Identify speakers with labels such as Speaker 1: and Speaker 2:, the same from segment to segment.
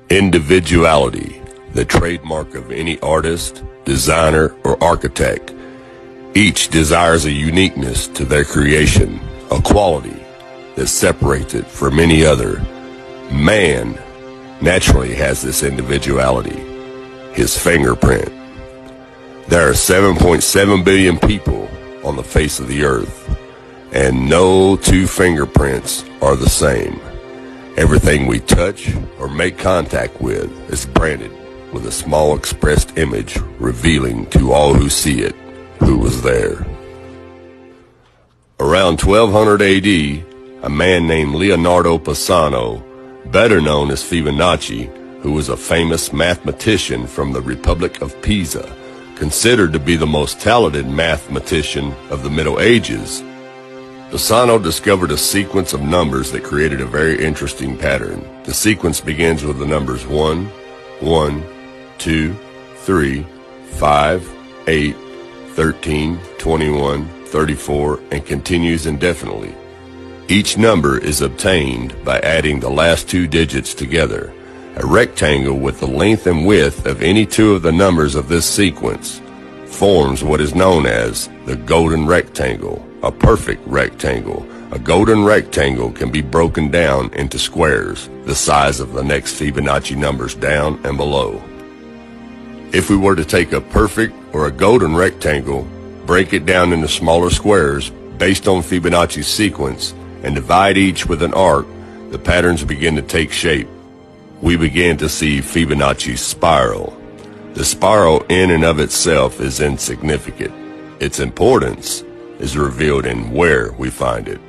Speaker 1: Individuality, the trademark of any artist, designer, or architect. Each desires a uniqueness to their creation, a quality that separates it from any other. Man naturally has this individuality, his fingerprint. There are 7.7 billion people on the face of the earth, and no two fingerprints are the same. Everything we touch or make contact with is branded with a small expressed image revealing to all who see it who was there. Around 1200 AD, a man named Leonardo Pisano, better known as Fibonacci, who was a famous mathematician from the Republic of Pisa, considered to be the most talented mathematician of the Middle Ages, Bassam discovered a sequence of numbers that created a very interesting pattern. The sequence begins with the numbers 1, 1, 2, 3, 5, 8, 13, 21, 34, and continues indefinitely. Each number is obtained by adding the last two digits together. A rectangle with the length and width of any two of the numbers of this sequence forms what is known as the golden rectangle. A perfect rectangle. A golden rectangle can be broken down into squares, the size of the next Fibonacci numbers down and below. If we were to take a perfect or a golden rectangle, break it down into smaller squares based on Fibonacci's sequence, and divide each with an arc, the patterns begin to take shape. We begin to see Fibonacci's spiral. The spiral in and of itself is insignificant. Its importance is revealed in where we find it.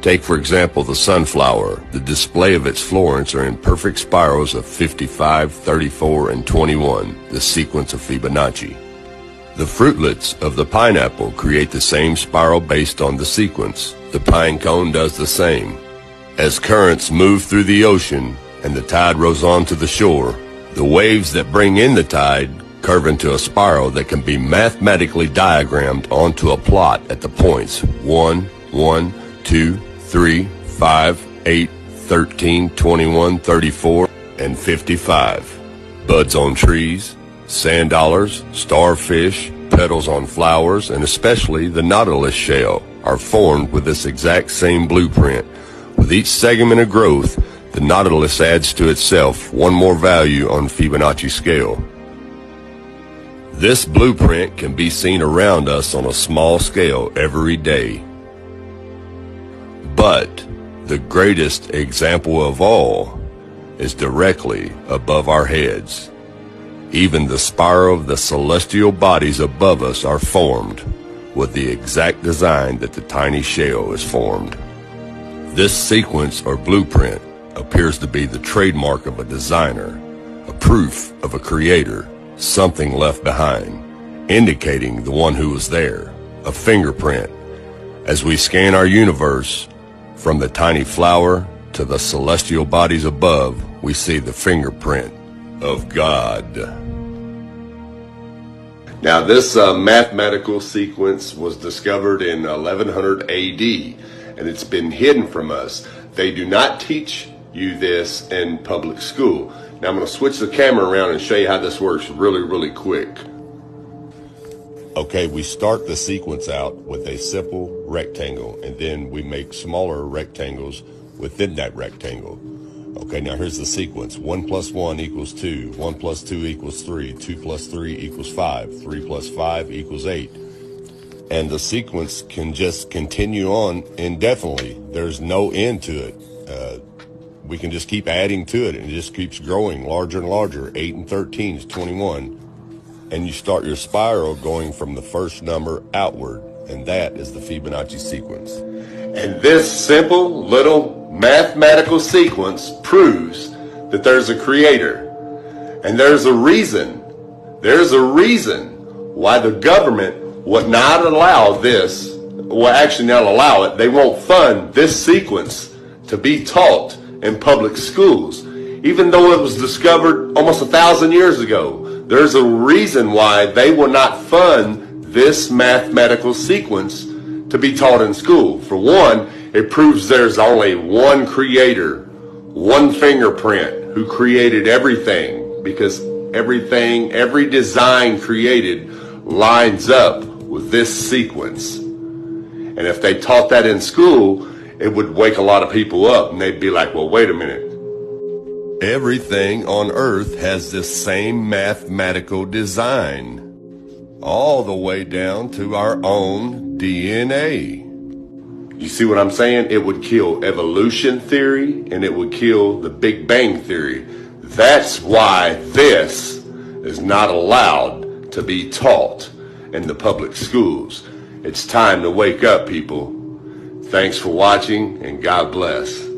Speaker 1: Take, for example, the sunflower. The display of its florets are in perfect spirals of 55, 34, and 21, the sequence of Fibonacci. The fruitlets of the pineapple create the same spiral based on the sequence. The pine cone does the same. As currents move through the ocean and the tide rolls on to the shore, the waves that bring in the tide curve into a spiral that can be mathematically diagrammed onto a plot at the points 1, 1, 2, 3, 5, 8, 13, 21, 34, and 55. Buds on trees, sand dollars, starfish, petals on flowers, and especially the nautilus shell are formed with this exact same blueprint. With each segment of growth, the nautilus adds to itself one more value on Fibonacci's scale. This blueprint can be seen around us on a small scale every day. But the greatest example of all is directly above our heads. Even the spiral of the celestial bodies above us are formed with the exact design that the tiny shell is formed. This sequence or blueprint appears to be the trademark of a designer, a proof of a creator, something left behind, indicating the one who was there, a fingerprint. As we scan our universe, from the tiny flower to the celestial bodies above, we see the fingerprint of God. Now, this mathematical sequence was discovered in 1100 AD, and it's been hidden from us. They do not teach you this in public school. Now I'm going to switch the camera around and show you how this works really quick. Okay, we start the sequence out with a simple rectangle, and then we make smaller rectangles within that rectangle. Okay, now here's the sequence. 1 plus 1 equals 2. 1 plus 2 equals 3. 2 plus 3 equals 5. 3 plus 5 equals 8. And the sequence can just continue on indefinitely. There's no end to it. We can just keep adding to it, and it just keeps growing larger and larger. 8 and 13 is 21. And you start your spiral going from the first number outward, and that is the Fibonacci sequence. And this simple little mathematical sequence proves that there's a creator. And there's a reason why the government would not allow this, well, actually not allow it. They won't fund this sequence to be taught in public schools, even though it was discovered almost 1,000 years ago. There's a reason why they will not fund this mathematical sequence to be taught in school. For one, it proves there's only one creator, one fingerprint, who created everything, because everything, every design created lines up with this sequence. And if they taught that in school, it would wake a lot of people up, and they'd be like, well, wait a minute. Everything on earth has this same mathematical design, all the way down to our own DNA. You see what I'm saying? It would kill evolution theory, and it would kill the Big Bang theory. That's why this is not allowed to be taught in the public schools. It's time to wake up, people. Thanks for watching, and God bless.